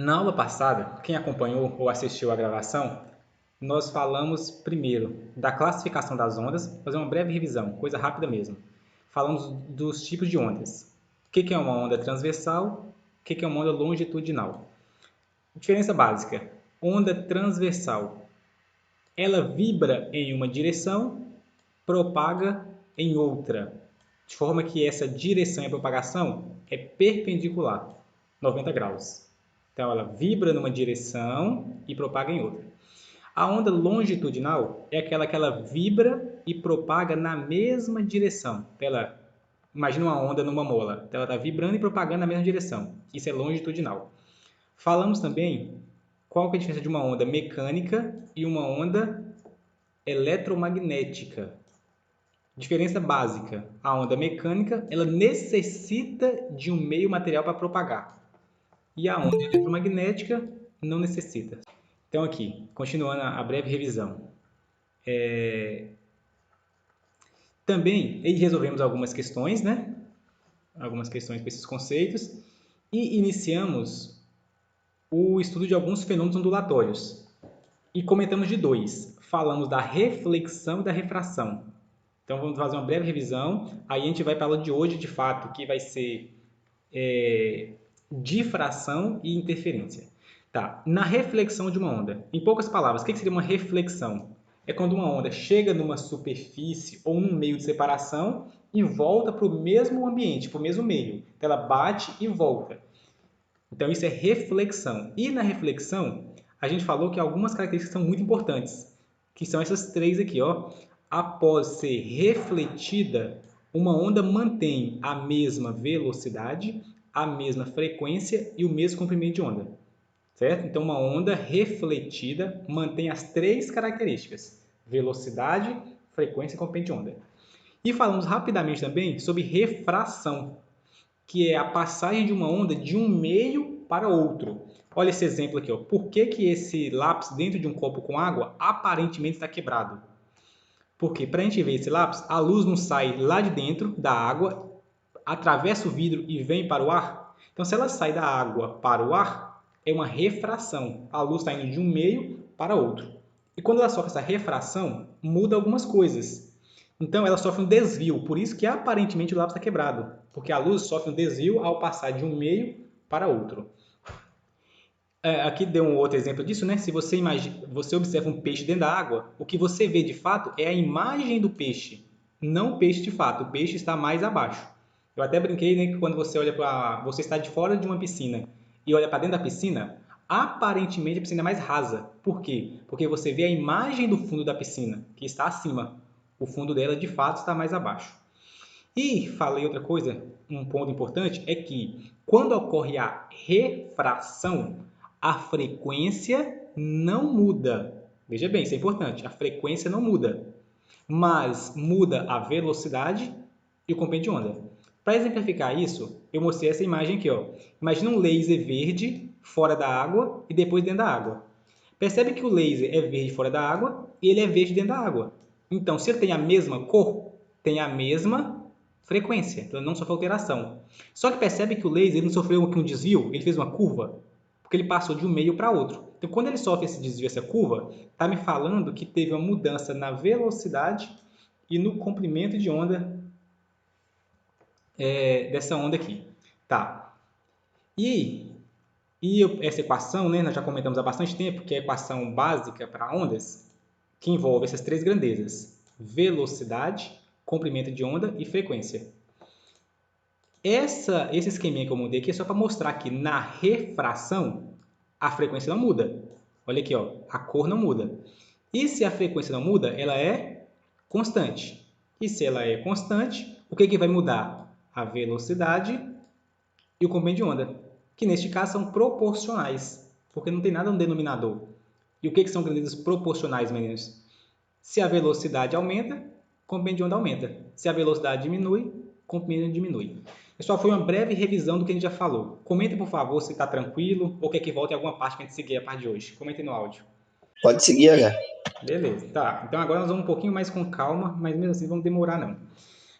Na aula passada, quem acompanhou ou assistiu à gravação, nós falamos primeiro da classificação das ondas, fazer uma breve revisão, coisa rápida mesmo. Falamos dos tipos de ondas. O que é uma onda transversal? O que é uma onda longitudinal? Diferença básica: onda transversal, ela vibra em uma direção, propaga em outra, de forma que essa direção e a propagação é perpendicular, 90 graus. Então, ela vibra numa direção e propaga em outra. A onda longitudinal é aquela que ela vibra e propaga na mesma direção. Imagina uma onda numa mola. Ela está vibrando e propagando na mesma direção. Isso é longitudinal. Falamos também qual é a diferença de uma onda mecânica e uma onda eletromagnética. Diferença básica: a onda mecânica ela necessita de um meio material para propagar, e a onda eletromagnética não necessita. Então aqui, continuando a breve revisão. Também aí resolvemos algumas questões, né? Algumas questões com esses conceitos, e iniciamos o estudo de alguns fenômenos ondulatórios. E comentamos de dois. Falamos da reflexão e da refração. Então vamos fazer uma breve revisão. Aí a gente vai para a aula de hoje, de fato, que vai ser difração e interferência. Tá. Na reflexão de uma onda, em poucas palavras, o que seria uma reflexão? É quando uma onda chega numa superfície ou num meio de separação e volta para o mesmo ambiente, para o mesmo meio. Então, ela bate e volta. Então, isso é reflexão. E na reflexão, a gente falou que algumas características são muito importantes, que são essas três aqui, ó. Após ser refletida, uma onda mantém a mesma velocidade, a mesma frequência e o mesmo comprimento de onda. Certo? Então, uma onda refletida mantém as três características: velocidade, frequência e comprimento de onda. E falamos rapidamente também sobre refração, que é a passagem de uma onda de um meio para outro. Olha esse exemplo aqui. Ó. Por que esse lápis dentro de um copo com água aparentemente está quebrado? Porque para a gente ver esse lápis, a luz não sai lá de dentro da água, atravessa o vidro e vem para o ar. Então, se ela sai da água para o ar, é uma refração. A luz está indo de um meio para outro. E quando ela sofre essa refração, muda algumas coisas. Então, ela sofre um desvio. Por isso que aparentemente o lápis está quebrado. Porque a luz sofre um desvio ao passar de um meio para outro. Aqui deu um outro exemplo disso, né? Se você observa um peixe dentro da água, o que você vê de fato é a imagem do peixe, não o peixe de fato. O peixe está mais abaixo. Eu até brinquei, né, que quando você olha você está de fora de uma piscina e olha para dentro da piscina, aparentemente a piscina é mais rasa. Por quê? Porque você vê a imagem do fundo da piscina, que está acima. O fundo dela de fato está mais abaixo. E falei outra coisa, um ponto importante é que quando ocorre a refração, a frequência não muda. Veja bem, isso é importante. A frequência não muda, mas muda a velocidade e o comprimento de onda. Para exemplificar isso, eu mostrei essa imagem aqui. Ó. Imagina um laser verde fora da água e depois dentro da água. Percebe que o laser é verde fora da água e ele é verde dentro da água. Então, se ele tem a mesma cor, tem a mesma frequência, então ele não sofre alteração. Só que percebe que o laser ele não sofreu um desvio, ele fez uma curva, porque ele passou de um meio para outro. Então, quando ele sofre esse desvio, essa curva, está me falando que teve uma mudança na velocidade e no comprimento de onda dessa onda aqui. Tá. Essa equação, né, nós já comentamos há bastante tempo, que é a equação básica para ondas, que envolve essas três grandezas: velocidade, comprimento de onda e frequência. Esse esqueminha que eu montei aqui é só para mostrar que na refração a frequência não muda. Olha aqui, ó, a cor não muda. E se a frequência não muda, ela é constante. E se ela é constante, o que vai mudar? A velocidade e o comprimento de onda, que neste caso são proporcionais, porque não tem nada no denominador. E o que são grandezas proporcionais, meninos? Se a velocidade aumenta, o comprimento de onda aumenta. Se a velocidade diminui, o comprimento diminui. Pessoal, foi uma breve revisão do que a gente já falou. Comentem, por favor, se está tranquilo ou quer que volte em alguma parte para a gente seguir a parte de hoje. Comentem no áudio. Pode seguir, H. Beleza, tá. Então agora nós vamos um pouquinho mais com calma, mas mesmo assim vamos demorar não.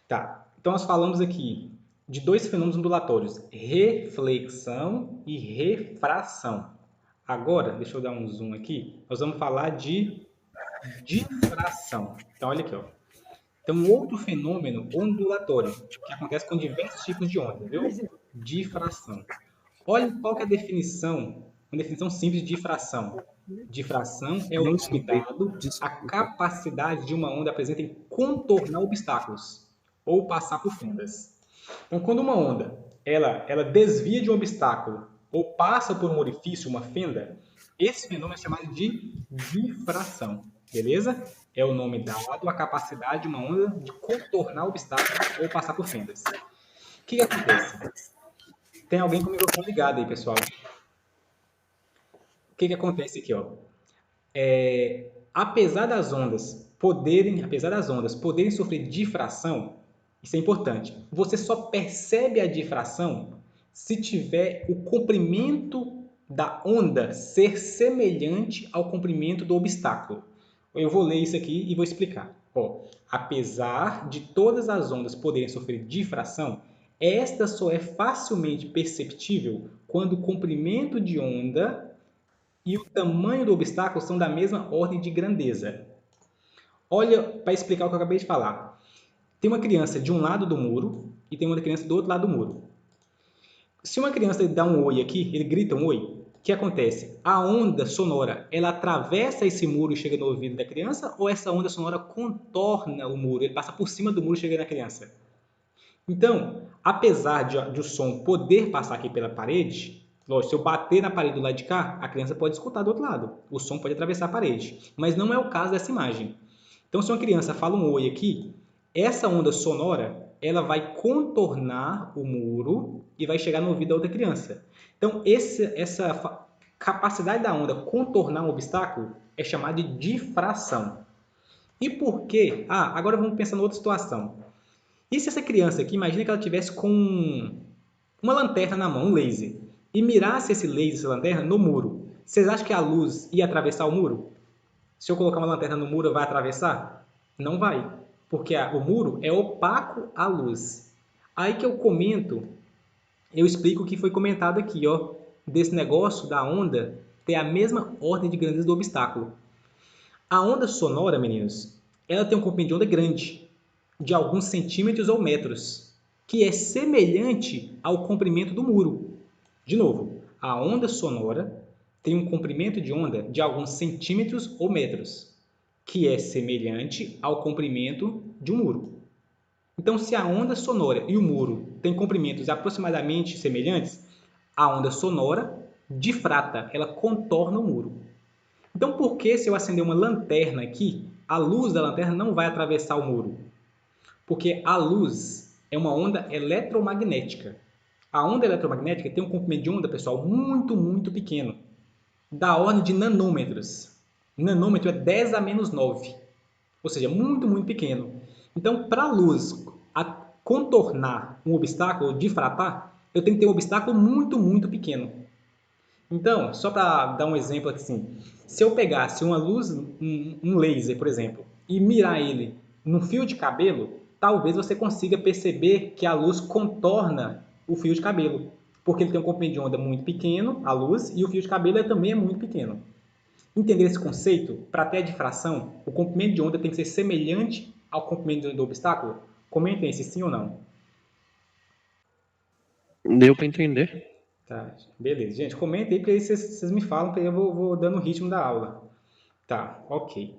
Tá, então nós falamos aqui de dois fenômenos ondulatórios, reflexão e refração. Agora, deixa eu dar um zoom aqui, nós vamos falar de difração. Então, olha aqui, ó. Então, um outro fenômeno ondulatório, que acontece com diversos tipos de onda, viu? Difração. Olha qual que é a definição, uma definição simples de difração. Difração é o nome dado à Desculpa. capacidade de uma onda apresenta em contornar obstáculos ou passar por fendas. Então, quando uma onda ela desvia de um obstáculo ou passa por um orifício, uma fenda, esse fenômeno é chamado de difração, beleza? É o nome dado à capacidade de uma onda de contornar obstáculos ou passar por fendas. O que acontece? Tem alguém com o microfone ligado aí, pessoal. O que acontece aqui, ó? Apesar das ondas poderem sofrer difração, isso é importante. Você só percebe a difração se tiver o comprimento da onda ser semelhante ao comprimento do obstáculo. Eu vou ler isso aqui e vou explicar. Ó, apesar de todas as ondas poderem sofrer difração, esta só é facilmente perceptível quando o comprimento de onda e o tamanho do obstáculo são da mesma ordem de grandeza. Olha, para explicar o que eu acabei de falar. Tem uma criança de um lado do muro e tem outra criança do outro lado do muro. Se uma criança dá um oi aqui, ele grita um oi, o que acontece? A onda sonora, ela atravessa esse muro e chega no ouvido da criança, ou essa onda sonora contorna o muro, ele passa por cima do muro e chega na criança? Então, apesar de o som poder passar aqui pela parede, lógico, se eu bater na parede do lado de cá, a criança pode escutar do outro lado. O som pode atravessar a parede. Mas não é o caso dessa imagem. Então, se uma criança fala um oi aqui, essa onda sonora ela vai contornar o muro e vai chegar no ouvido da outra criança. Então, essa capacidade da onda contornar um obstáculo é chamada de difração. E por quê? Ah, agora vamos pensar em outra situação. E se essa criança aqui, imagina que ela tivesse com uma lanterna na mão, um laser, e mirasse esse laser, essa lanterna, no muro, vocês acham que a luz ia atravessar o muro? Se eu colocar uma lanterna no muro, vai atravessar? Não vai, porque o muro é opaco à luz. Aí que eu comento, eu explico o que foi comentado aqui, ó, desse negócio da onda ter a mesma ordem de grandeza do obstáculo. A onda sonora, meninos, ela tem um comprimento de onda grande, de alguns centímetros ou metros, que é semelhante ao comprimento do muro. De novo, a onda sonora tem um comprimento de onda de alguns centímetros ou metros, que é semelhante ao comprimento de um muro. Então, se a onda sonora e o muro têm comprimentos aproximadamente semelhantes, a onda sonora difrata, ela contorna o muro. Então, por que se eu acender uma lanterna aqui, a luz da lanterna não vai atravessar o muro? Porque a luz é uma onda eletromagnética. A onda eletromagnética tem um comprimento de onda, pessoal, muito, muito pequeno, da ordem de nanômetros. Nanômetro é 10 a menos 9, ou seja, muito, muito pequeno. Então, para a luz contornar um obstáculo, difratar, eu tenho que ter um obstáculo muito, muito pequeno. Então, só para dar um exemplo assim, se eu pegasse uma luz, um laser, por exemplo, e mirar ele num fio de cabelo, talvez você consiga perceber que a luz contorna o fio de cabelo, porque ele tem um comprimento de onda muito pequeno, a luz, e o fio de cabelo também é muito pequeno. Entender esse conceito? Para ter a difração, o comprimento de onda tem que ser semelhante ao comprimento do obstáculo? Comentem se sim ou não. Deu para entender? Tá, beleza. Gente, comentem aí, porque aí vocês me falam, porque eu vou dando o ritmo da aula. Tá, ok.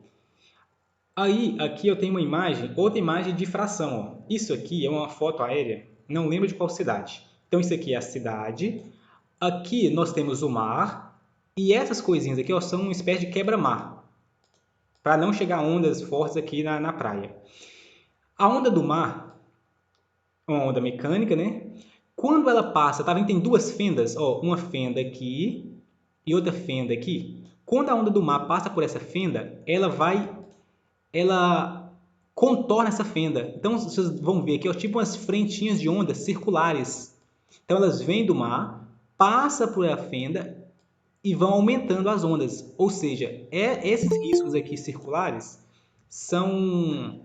Aí, aqui eu tenho uma imagem, outra imagem de fração. Ó. Isso aqui é uma foto aérea, não lembro de qual cidade. Então, isso aqui é a cidade. Aqui nós temos o mar. E essas coisinhas aqui ó, são uma espécie de quebra-mar, para não chegar ondas fortes aqui na praia. A onda do mar é uma onda mecânica, né? Quando ela passa, tá vendo? Tem duas fendas, ó, uma fenda aqui e outra fenda aqui. Quando a onda do mar passa por essa fenda, ela contorna essa fenda. Então, vocês vão ver aqui, ó, tipo umas frentinhas de onda circulares. Então, elas vêm do mar, passa por a fenda e vão aumentando as ondas. Ou seja, esses riscos aqui circulares são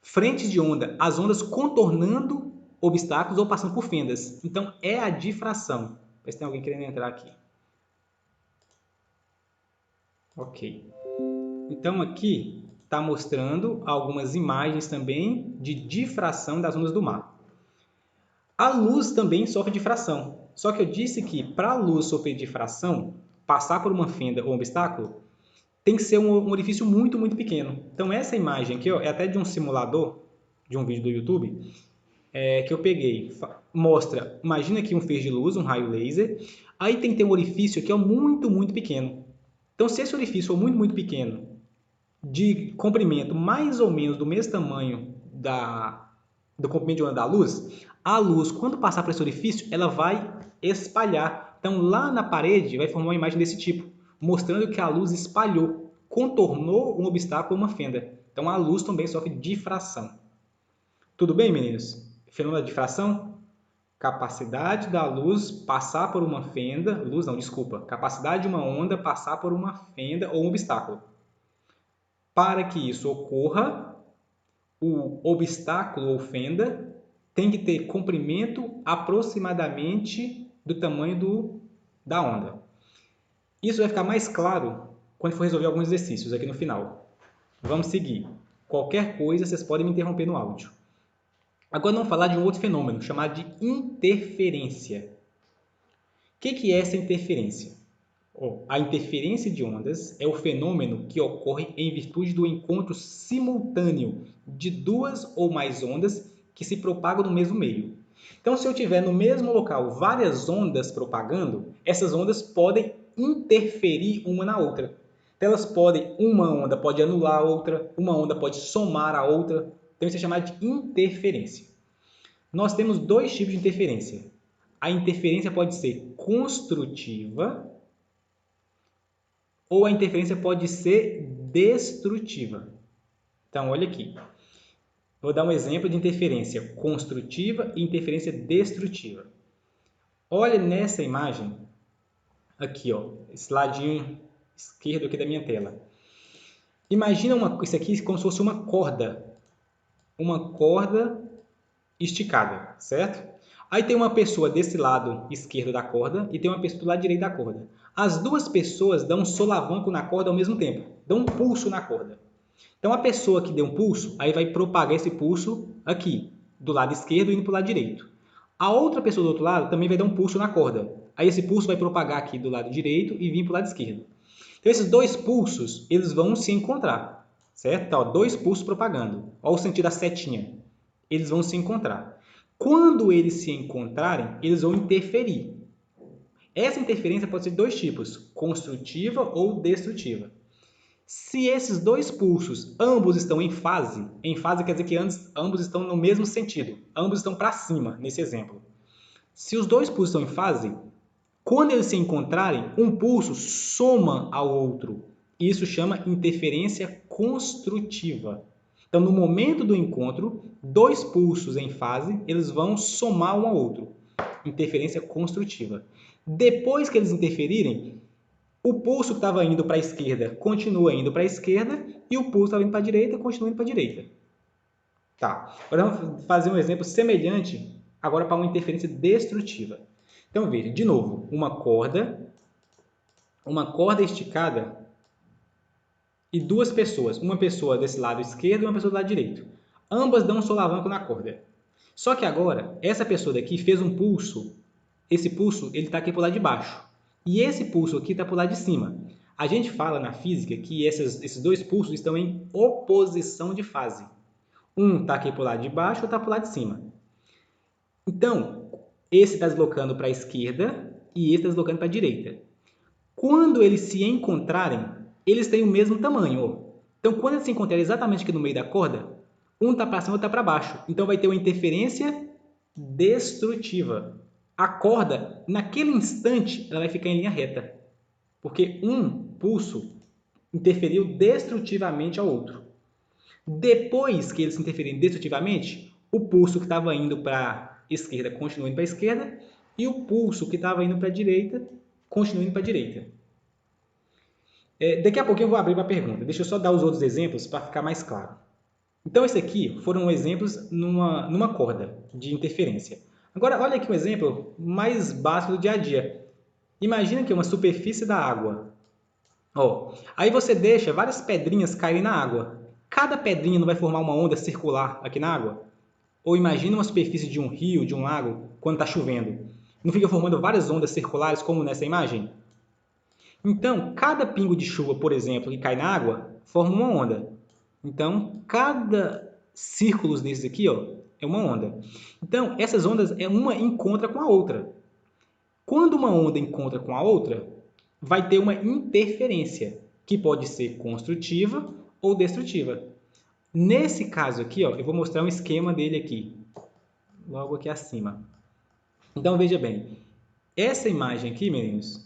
frentes de onda, as ondas contornando obstáculos ou passando por fendas. Então, é a difração. Ver se tem alguém querendo entrar aqui. Ok. Então, aqui está mostrando algumas imagens também de difração das ondas do mar. A luz também sofre difração. Só que eu disse que para a luz sofrer difração, passar por uma fenda ou um obstáculo, tem que ser um orifício muito, muito pequeno. Então, essa imagem aqui ó, é até de um simulador, de um vídeo do YouTube, que eu peguei. Mostra, imagina aqui um feixe de luz, um raio laser. Aí tem que ter um orifício que é muito, muito pequeno. Então, se esse orifício for muito, muito pequeno, de comprimento mais ou menos do mesmo tamanho do comprimento de onda da luz, a luz, quando passar por esse orifício, ela vai espalhar. Então, lá na parede, vai formar uma imagem desse tipo, mostrando que a luz espalhou, contornou um obstáculo ou uma fenda. Então, a luz também sofre difração. Tudo bem, meninos? Fenômeno da difração? Capacidade da luz passar por uma fenda, luz não, desculpa, capacidade de uma onda passar por uma fenda ou um obstáculo. Para que isso ocorra, o obstáculo ou fenda tem que ter comprimento aproximadamente do tamanho da onda. Isso vai ficar mais claro quando for resolver alguns exercícios aqui no final. Vamos seguir. Qualquer coisa, vocês podem me interromper no áudio. Agora vamos falar de um outro fenômeno chamado de interferência. O que é essa interferência? A interferência de ondas é o fenômeno que ocorre em virtude do encontro simultâneo de duas ou mais ondas que se propagam no mesmo meio. Então, se eu tiver no mesmo local várias ondas propagando, essas ondas podem interferir uma na outra. Então, uma onda pode anular a outra, uma onda pode somar a outra. Então, isso é chamado de interferência. Nós temos dois tipos de interferência. A interferência pode ser construtiva ou a interferência pode ser destrutiva. Então, olha aqui. Vou dar um exemplo de interferência construtiva e interferência destrutiva. Olha nessa imagem, aqui, ó, esse ladinho esquerdo aqui da minha tela. Imagina isso aqui como se fosse uma corda esticada, certo? Aí tem uma pessoa desse lado esquerdo da corda e tem uma pessoa do lado direito da corda. As duas pessoas dão um solavanco na corda ao mesmo tempo, dão um pulso na corda. Então, a pessoa que deu um pulso, aí vai propagar esse pulso aqui, do lado esquerdo indo para o lado direito. A outra pessoa do outro lado também vai dar um pulso na corda. Aí esse pulso vai propagar aqui do lado direito e vir para o lado esquerdo. Então, esses dois pulsos, eles vão se encontrar, certo? Então, dois pulsos propagando. Olha o sentido da setinha. Eles vão se encontrar. Quando eles se encontrarem, eles vão interferir. Essa interferência pode ser de dois tipos, construtiva ou destrutiva. Se esses dois pulsos, ambos estão em fase quer dizer que ambos estão no mesmo sentido, ambos estão para cima, nesse exemplo. Se os dois pulsos estão em fase, quando eles se encontrarem, um pulso soma ao outro. Isso chama interferência construtiva. Então, no momento do encontro, dois pulsos em fase, eles vão somar um ao outro. Interferência construtiva. Depois que eles interferirem, o pulso que estava indo para a esquerda continua indo para a esquerda e o pulso que estava indo para a direita continua indo para a direita. Tá. Agora vamos fazer um exemplo semelhante agora para uma interferência destrutiva. Então veja, de novo, uma corda esticada e duas pessoas, uma pessoa desse lado esquerdo e uma pessoa do lado direito. Ambas dão um solavanco na corda. Só que agora, essa pessoa daqui fez um pulso, esse pulso ele está aqui para o lado de baixo. E esse pulso aqui está para o lado de cima. A gente fala na física que esses dois pulsos estão em oposição de fase. Um está aqui para o lado de baixo, outro está para o lado de cima. Então, esse está deslocando para a esquerda e esse está deslocando para a direita. Quando eles se encontrarem, eles têm o mesmo tamanho. Ó. Então, quando eles se encontrarem exatamente aqui no meio da corda, um está para cima e outro está para baixo. Então, vai ter uma interferência destrutiva. A corda, naquele instante, ela vai ficar em linha reta, porque um pulso interferiu destrutivamente ao outro. Depois que eles se interferirem destrutivamente, o pulso que estava indo para a esquerda continua indo para a esquerda e o pulso que estava indo para a direita continua indo para a direita. Daqui a pouquinho eu vou abrir para a pergunta. Deixa eu só dar os outros exemplos para ficar mais claro. Então, esse aqui foram exemplos numa corda de interferência. Agora, olha aqui um exemplo mais básico do dia a dia. Imagina que uma superfície da água. Ó, aí você deixa várias pedrinhas caírem na água. Cada pedrinha não vai formar uma onda circular aqui na água? Ou imagina uma superfície de um rio, de um lago, quando está chovendo. Não fica formando várias ondas circulares como nessa imagem? Então, cada pingo de chuva, por exemplo, que cai na água, forma uma onda. Então, cada círculo desses aqui, ó, é uma onda. Então, essas ondas, uma encontra com a outra. Quando uma onda encontra com a outra, vai ter uma interferência, que pode ser construtiva ou destrutiva. Nesse caso aqui, ó, eu vou mostrar um esquema dele aqui, logo aqui acima. Então, veja bem, essa imagem aqui, meninos,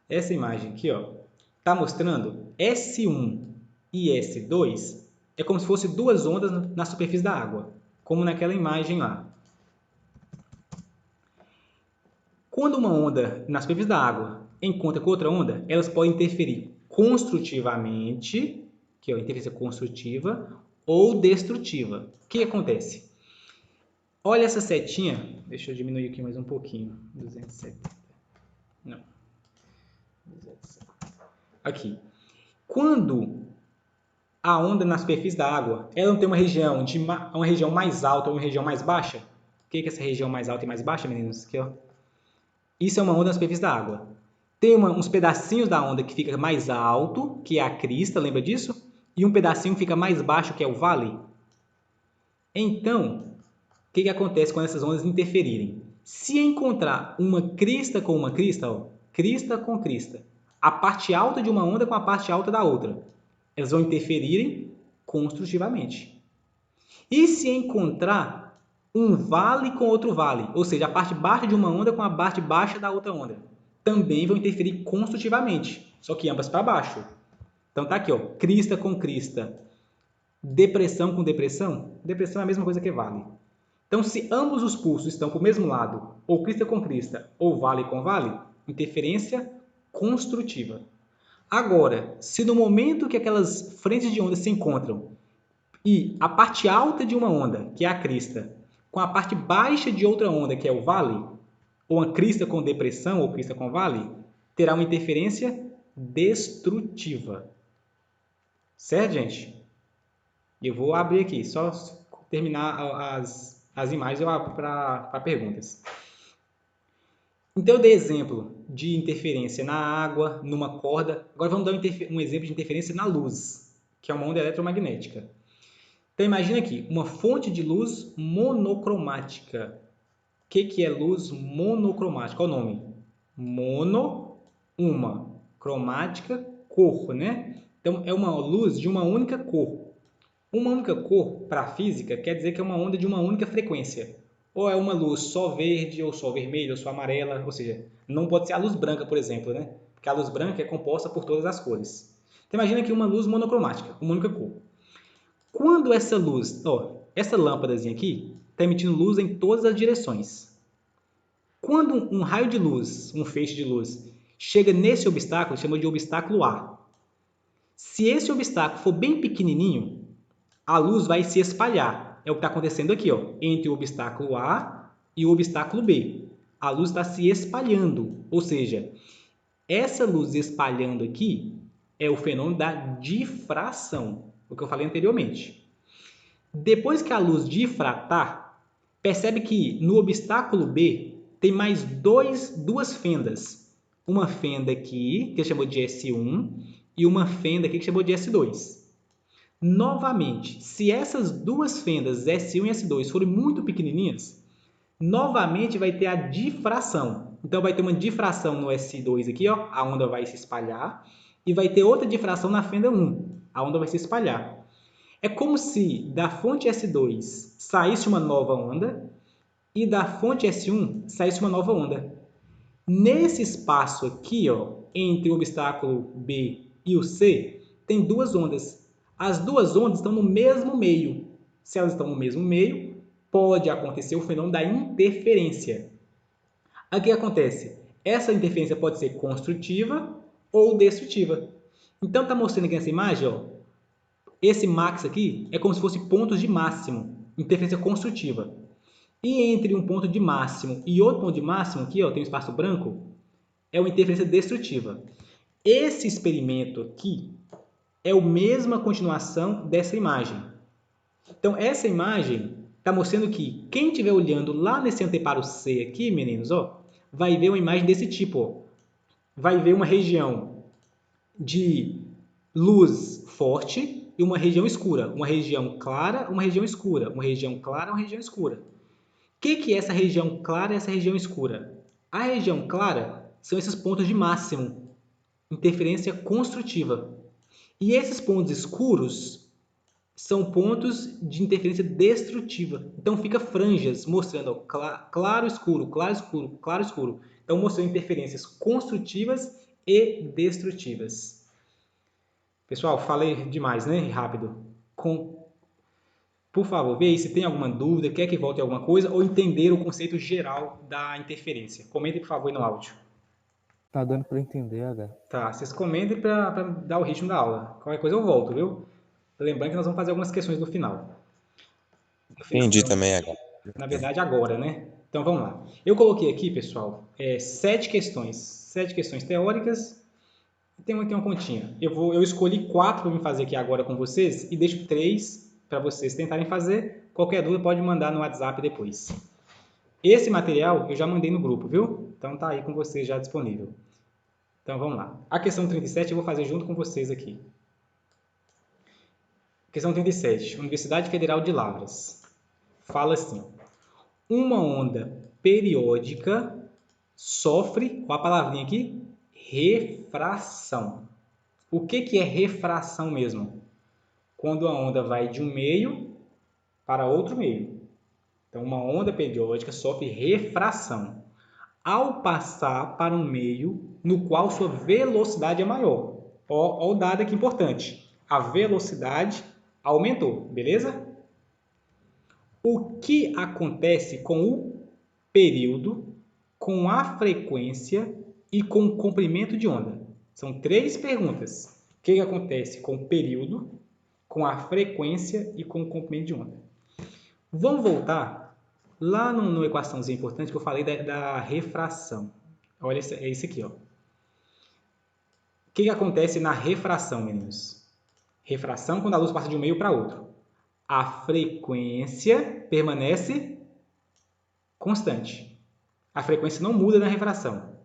essa imagem aqui, ó, está mostrando S1 e S2 é como se fossem duas ondas na superfície da água, como naquela imagem lá. Quando uma onda na superfície da água encontra com outra onda, elas podem interferir construtivamente, que é a interferência construtiva, ou destrutiva. O que acontece? Olha essa setinha, deixa eu diminuir aqui mais um pouquinho, 270, não, 270. Aqui. Quando a onda na superfície da água, ela não tem uma região mais alta ou uma região mais baixa? O que é essa região mais alta e mais baixa, meninos? Aqui, ó. Isso é uma onda na superfície da água. Tem uns pedacinhos da onda que fica mais alto, que é a crista, lembra disso? E um pedacinho que fica mais baixo, que é o vale. Então, o que acontece quando essas ondas interferirem? Se encontrar uma crista com uma crista, ó, crista com crista, a parte alta de uma onda com a parte alta da outra, elas vão interferirem construtivamente. E se encontrar um vale com outro vale, ou seja, a parte baixa de uma onda com a parte baixa da outra onda, também vão interferir construtivamente, só que ambas para baixo. Então tá aqui, ó, crista com crista, depressão com depressão, depressão é a mesma coisa que vale. Então, se ambos os pulsos estão para o mesmo lado, ou crista com crista, ou vale com vale, interferência construtiva. Agora, se no momento que aquelas frentes de onda se encontram e a parte alta de uma onda, que é a crista, com a parte baixa de outra onda, que é o vale, ou a crista com depressão ou crista com vale, terá uma interferência destrutiva. Certo, gente? Eu vou abrir aqui, só terminar as imagens eu abro para perguntas. Então, eu dei exemplo de interferência na água, numa corda. Agora vamos dar um exemplo de interferência na luz, que é uma onda eletromagnética. Então, imagina aqui, uma fonte de luz monocromática. O que é luz monocromática? Olha o nome. Mono, uma. Cromática, cor, né? Então, é uma luz de uma única cor. Uma única cor, para a física, quer dizer que é uma onda de uma única frequência. Ou é uma luz só verde, ou só vermelha, ou só amarela. Ou seja, não pode ser a luz branca, por exemplo, né? Porque a luz branca é composta por todas as cores. Então, imagina aqui uma luz monocromática, uma única cor. Quando essa luz, ó, essa lâmpadazinha aqui, está emitindo luz em todas as direções. Quando um raio de luz, um feixe de luz, chega nesse obstáculo, chama de obstáculo A. Se esse obstáculo for bem pequenininho, a luz vai se espalhar. É o que está acontecendo aqui, ó, entre o obstáculo A e o obstáculo B. A luz está se espalhando, ou seja, essa luz espalhando aqui é o fenômeno da difração, o que eu falei anteriormente. Depois que a luz difratar, percebe que no obstáculo B tem mais duas fendas. Uma fenda aqui, que chamou de S1, e uma fenda aqui que chamou de S2. Novamente, se essas duas fendas S1 e S2 forem muito pequenininhas, novamente vai ter a difração. Então, vai ter uma difração no S2 aqui, ó, a onda vai se espalhar, e vai ter outra difração na fenda 1, a onda vai se espalhar. É como se da fonte S2 saísse uma nova onda e da fonte S1 saísse uma nova onda. Nesse espaço aqui, ó, entre o obstáculo B e o C, tem duas ondas. As duas ondas estão no mesmo meio. Se elas estão no mesmo meio, pode acontecer o fenômeno da interferência. Aqui o que acontece? Essa interferência pode ser construtiva ou destrutiva. Então, está mostrando aqui nessa imagem, ó, Esse max aqui é como se fosse pontos de máximo, interferência construtiva. E entre um ponto de máximo e outro ponto de máximo, aqui ó, tem um espaço branco, é uma interferência destrutiva. Esse experimento aqui é a mesma continuação dessa imagem. Então, essa imagem está mostrando que quem estiver olhando lá nesse anteparo C aqui, meninos, ó, vai ver uma imagem desse tipo. Ó. Vai ver uma região de luz forte e uma região escura. Uma região clara, uma região escura. Uma região clara, uma região escura. O que é essa região clara e essa região escura? A região clara são esses pontos de máximo, interferência construtiva. E esses pontos escuros são pontos de interferência destrutiva. Então, fica franjas mostrando ó, claro, escuro, claro, escuro, claro, escuro. Então, mostrando interferências construtivas e destrutivas. Pessoal, falei demais, né? Rápido. Por favor, vê aí se tem alguma dúvida, quer que volte alguma coisa ou entender o conceito geral da interferência. Comentem, por favor, aí no áudio. Tá dando para entender, H. Tá, vocês comentem para dar o ritmo da aula. Qualquer coisa eu volto, viu? Lembrando que nós vamos fazer algumas questões no final. Entendi também, H. Na verdade, agora, né? Então, vamos lá. Eu coloquei aqui, pessoal, 7 questões. 7 questões teóricas. Tem uma continha. Eu escolhi 4 para me fazer aqui agora com vocês e deixo 3 para vocês tentarem fazer. Qualquer dúvida pode mandar no WhatsApp depois. Esse material eu já mandei no grupo, viu? Então tá aí com vocês já disponível. Então vamos lá. A questão 37 eu vou fazer junto com vocês aqui. Questão 37. Universidade Federal de Lavras. Fala assim. Uma onda periódica sofre, qual a palavrinha aqui? Refração. O que é refração mesmo? Quando a onda vai de um meio para outro meio. Então, uma onda periódica sofre refração ao passar para um meio no qual sua velocidade é maior. Olha o dado aqui importante. A velocidade aumentou, beleza? O que acontece com o período, com a frequência e com o comprimento de onda? São 3 perguntas. O que acontece com o período, com a frequência e com o comprimento de onda? Vamos voltar lá numa equaçãozinha importante que eu falei da refração. Olha, é isso aqui. Ó. O que acontece na refração, meninos? Refração quando a luz passa de um meio para outro. A frequência permanece constante. A frequência não muda na refração.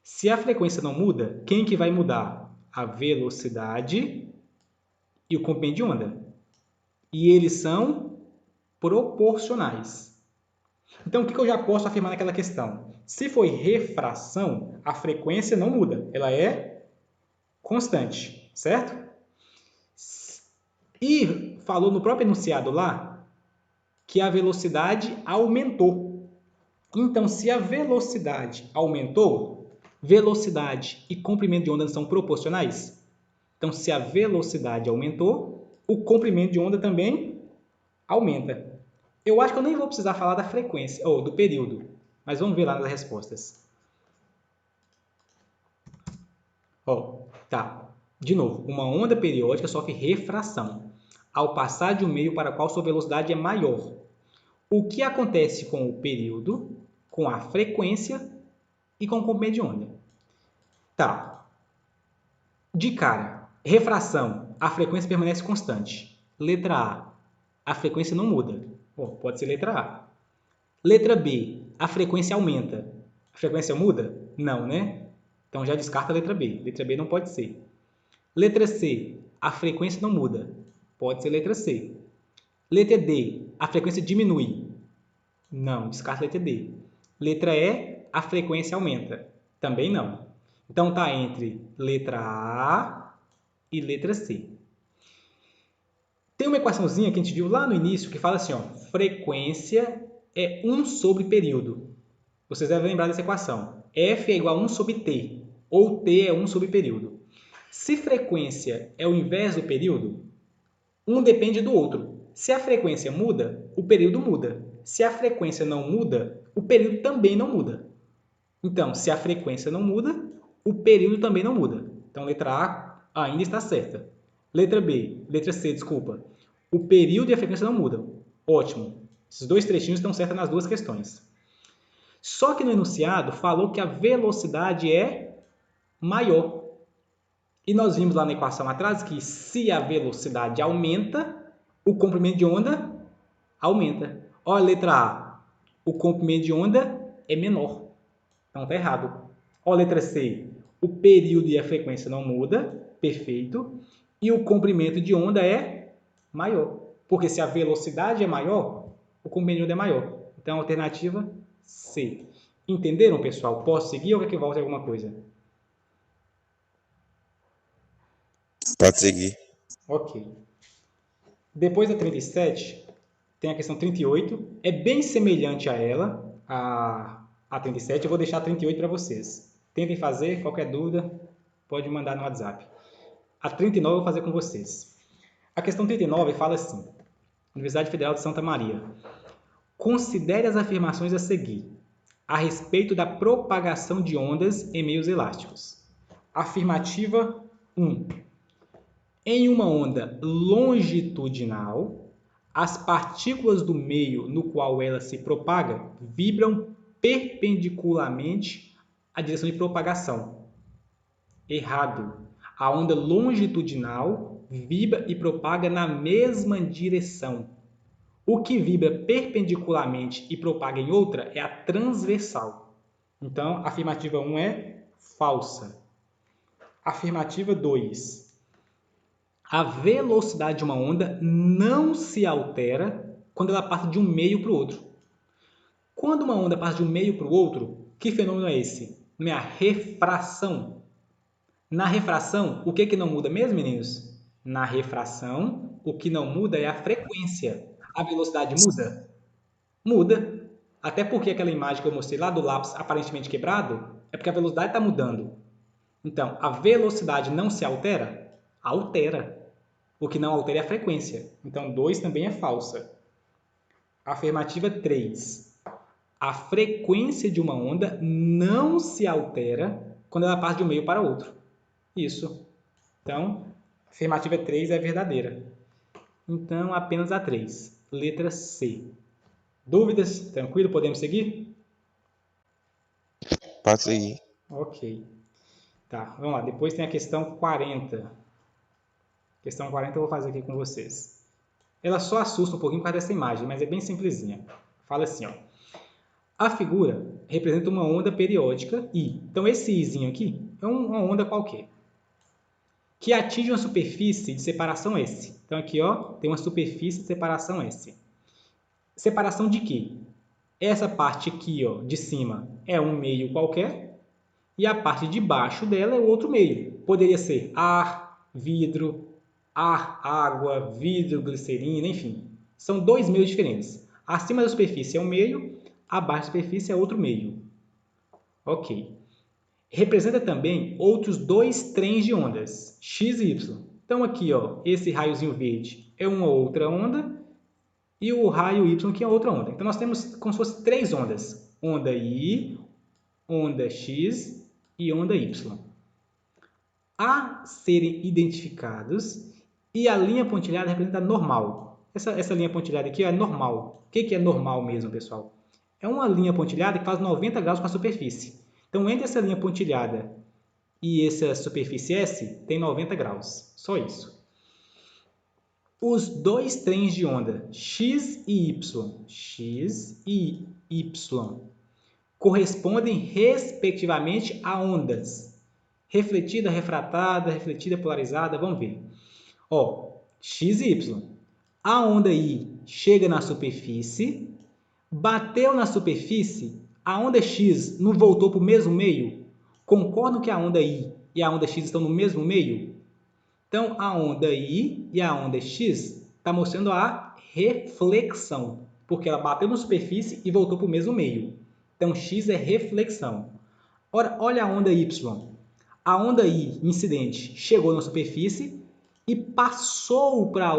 Se a frequência não muda, quem que vai mudar? A velocidade e o comprimento de onda. E eles são proporcionais. Então, o que eu já posso afirmar naquela questão? Se foi refração, a frequência não muda. Ela é constante, certo? E falou no próprio enunciado lá que a velocidade aumentou. Então, se a velocidade aumentou, velocidade e comprimento de onda são proporcionais? Então, se a velocidade aumentou, o comprimento de onda também aumenta. Eu acho que eu nem vou precisar falar da frequência, ou do período, mas vamos ver lá nas respostas. Ó, tá. De novo, uma onda periódica sofre refração ao passar de um meio para o qual sua velocidade é maior. O que acontece com o período, com a frequência e com o comprimento de onda? Tá. De cara, refração, a frequência permanece constante. Letra A frequência não muda. Bom, pode ser letra A. Letra B, a frequência aumenta. A frequência muda? Não, né? Então já descarta a letra B. Letra B não pode ser. Letra C, a frequência não muda. Pode ser letra C. Letra D, a frequência diminui. Não, descarta a letra D. Letra E, a frequência aumenta. Também não. Então está entre letra A e letra C. Tem uma equaçãozinha que a gente viu lá no início que fala assim, ó, frequência é 1 sobre período. Vocês devem lembrar dessa equação. F é igual a 1 sobre T, ou T é 1 sobre período. Se frequência é o inverso do período, um depende do outro. Se a frequência muda, o período muda. Se a frequência não muda, o período também não muda. Então, se a frequência não muda, o período também não muda. Então, letra A ainda está certa. Letra C, desculpa. O período e a frequência não mudam. Ótimo. Esses dois trechinhos estão certos nas duas questões. Só que no enunciado falou que a velocidade é maior. E nós vimos lá na equação atrás que se a velocidade aumenta, o comprimento de onda aumenta. Olha a letra A. O comprimento de onda é menor. Então está errado. Olha a letra C. O período e a frequência não muda. Perfeito. E o comprimento de onda é maior. Porque se a velocidade é maior, o comprimento de onda é maior. Então, alternativa C. Entenderam, pessoal? Posso seguir ou quer que volte alguma coisa? Pode seguir. Ok. Depois da 37, tem a questão 38. É bem semelhante a ela, a 37. Eu vou deixar a 38 para vocês. Tentem fazer. Qualquer dúvida, pode mandar no WhatsApp. A 39 eu vou fazer com vocês. A questão 39 fala assim. Universidade Federal de Santa Maria. Considere as afirmações a seguir a respeito da propagação de ondas em meios elásticos. Afirmativa 1. Em uma onda longitudinal, as partículas do meio no qual ela se propaga vibram perpendicularmente à direção de propagação. Errado. A onda longitudinal vibra e propaga na mesma direção. O que vibra perpendicularmente e propaga em outra é a transversal. Então, a afirmativa 1 é falsa. Afirmativa 2. A velocidade de uma onda não se altera quando ela passa de um meio para o outro. Quando uma onda passa de um meio para o outro, que fenômeno é esse? Não é a refração. Na refração, o que não muda mesmo, meninos? Na refração, o que não muda é a frequência. A velocidade muda? Muda. Até porque aquela imagem que eu mostrei lá do lápis aparentemente quebrado, é porque a velocidade está mudando. Então, a velocidade não se altera? Altera. O que não altera é a frequência. Então, 2 também é falsa. Afirmativa 3. A frequência de uma onda não se altera quando ela passa de um meio para outro. Isso. Então, a afirmativa 3 é verdadeira. Então, apenas a 3. Letra C. Dúvidas? Tranquilo? Podemos seguir? Pode seguir. Ok. Tá, vamos lá. Depois tem a questão 40. Questão 40 eu vou fazer aqui com vocês. Ela só assusta um pouquinho por causa dessa imagem, mas é bem simplesinha. Fala assim, ó. A figura representa uma onda periódica I. Então, esse Izinho aqui é uma onda qualquer, que atinge uma superfície de separação S. Então, aqui, ó, tem uma superfície de separação S. Separação de quê? Essa parte aqui, ó, de cima é um meio qualquer e a parte de baixo dela é outro meio. Poderia ser ar, vidro, ar, água, vidro, glicerina, enfim. São dois meios diferentes. Acima da superfície é um meio, abaixo da superfície é outro meio. Ok. Representa também outros dois trens de ondas, x e y. Então aqui, ó, esse raiozinho verde é uma outra onda e o raio y que é outra onda. Então nós temos como se fossem três ondas. Onda I, onda x e onda y. A serem identificados e a linha pontilhada representa normal. Essa linha pontilhada aqui é normal. O que é normal mesmo, pessoal? É uma linha pontilhada que faz 90 graus com a superfície. Então, entre essa linha pontilhada e essa superfície S, tem 90 graus. Só isso. Os dois trens de onda x e y, correspondem respectivamente a ondas refletida, refratada, refletida, polarizada. Vamos ver. Ó, x e y. A onda I chega na superfície, bateu na superfície, a onda X não voltou para o mesmo meio? Concordam que a onda I e a onda X estão no mesmo meio? Então, a onda I e a onda X está mostrando a reflexão, porque ela bateu na superfície e voltou para o mesmo meio. Então, X é reflexão. Ora, olha a onda Y. A onda I incidente chegou na superfície e passou para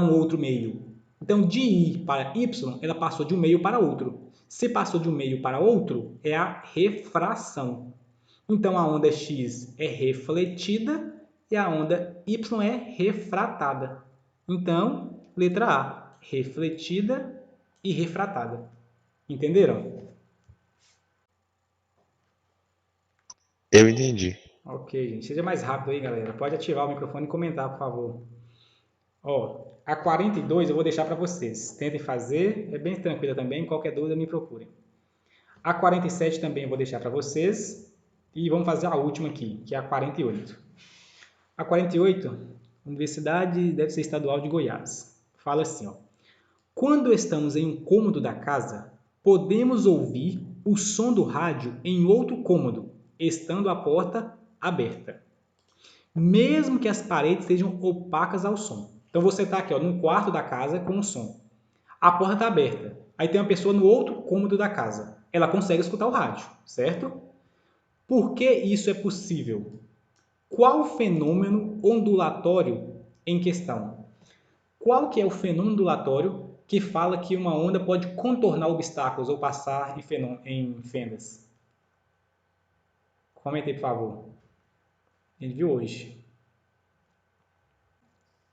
um outro meio. Então, de I para Y, ela passou de um meio para outro. Se passou de um meio para outro, é a refração. Então, a onda X é refletida e a onda Y é refratada. Então, letra A, refletida e refratada. Entenderam? Eu entendi. Ok, gente. Seja mais rápido aí, galera. Pode ativar o microfone e comentar, por favor. Ó, a 42 eu vou deixar para vocês. Tentem fazer, é bem tranquila também. Qualquer dúvida, me procurem. A 47 também eu vou deixar para vocês. E vamos fazer a última aqui, que é a 48. A 48, Universidade deve ser Estadual de Goiás. Fala assim, ó. Quando estamos em um cômodo da casa, podemos ouvir o som do rádio em outro cômodo, estando a porta aberta, mesmo que as paredes sejam opacas ao som. Então você está aqui, ó, num quarto da casa com o som. A porta está aberta. Aí tem uma pessoa no outro cômodo da casa. Ela consegue escutar o rádio, certo? Por que isso é possível? Qual o fenômeno ondulatório em questão? Qual que é o fenômeno ondulatório que fala que uma onda pode contornar obstáculos ou passar em fendas? Comente aí, por favor. A gente viu hoje.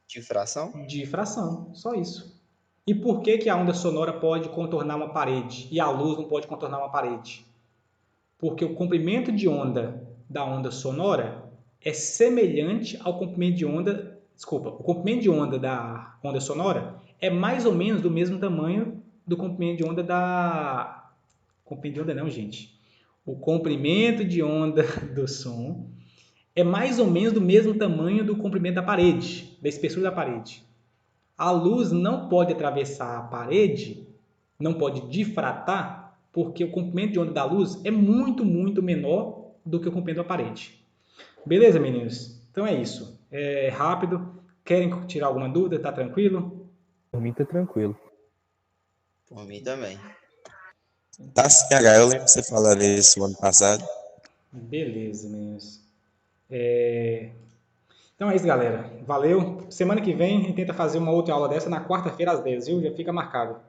Difração? Difração, só isso. E por que que a onda sonora pode contornar uma parede e a luz não pode contornar uma parede? Porque o comprimento de onda da onda sonora é semelhante ao comprimento de onda... Desculpa, o comprimento de onda da onda sonora é mais ou menos do mesmo tamanho do comprimento de onda da... Comprimento de onda não, gente. O comprimento de onda do som é mais ou menos do mesmo tamanho do comprimento da parede, da espessura da parede. A luz não pode atravessar a parede, não pode difratar, porque o comprimento de onda da luz é muito, muito menor do que o comprimento da parede. Beleza, meninos? Então é isso. É rápido. Querem tirar alguma dúvida? Tá tranquilo? Por mim tá tranquilo. Por mim também. Tá sim, H. Eu lembro de você falando isso ano passado. Beleza, meninos. Então é isso, galera. Valeu. Semana que vem a gente tenta fazer uma outra aula dessa na quarta-feira às 10, viu? Já fica marcado.